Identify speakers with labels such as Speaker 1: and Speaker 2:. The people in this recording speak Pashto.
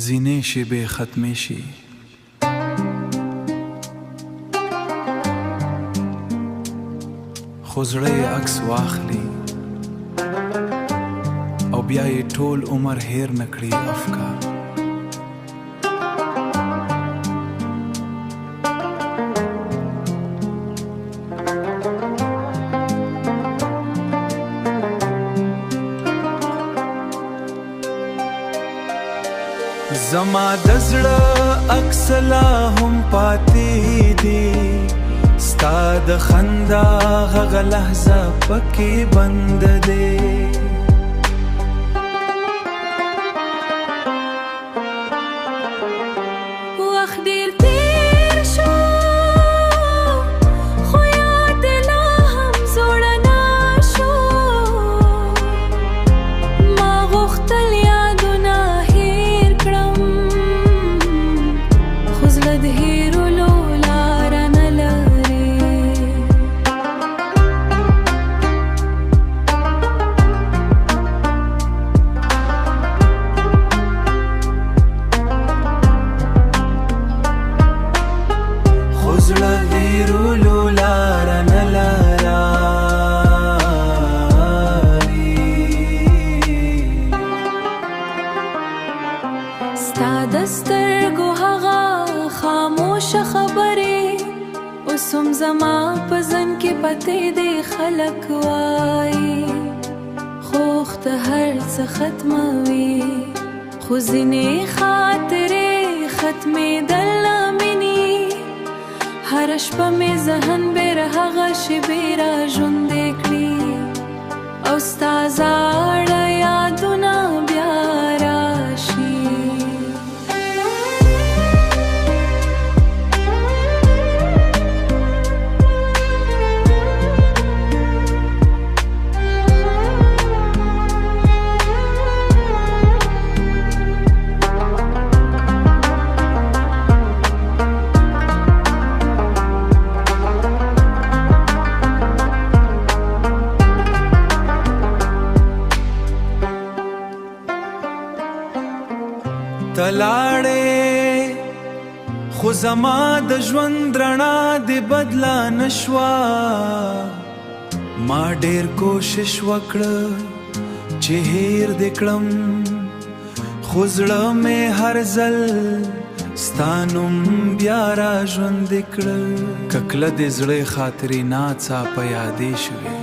Speaker 1: زینې شیبې ختمې شي خو زړه یې عکس واخلي او بیا یې ټول عمر هیر نه کړي افکار زما د زړه عکس لا هم پاتې دی ستا د خندا هغه لحظه پکې بند دی
Speaker 2: وخت ډېر تېر شو خو یاد لا هم زوړنا شو ما غوښتل یادونه هېر کړم خو زړه د هېرولو لاره نه لري
Speaker 1: خو زړه د هېرولو لاره نه لري
Speaker 2: ستا د سترګو هغه خاموشه خبرې اوس هم زما په ذهن کې پاتې دي خلک وایي خوښ ته هر څه ختموي خو ځینې خاطرې ختمېدل نه مني هره شپه مې ذهن بېره هغه شېبې را ژوندې کړي او ستا زاړه یادونه بیا راشي
Speaker 1: تلاړې خو زما د ژوند رڼا دې بدله نشوه ما ډېر کوشش وکړه چې هیر دې کړم خو زړه مې هر ځل ستا نوم بیا را ژوندې کړه که کله دې زړه خاطرې ناڅاپه یادې شوې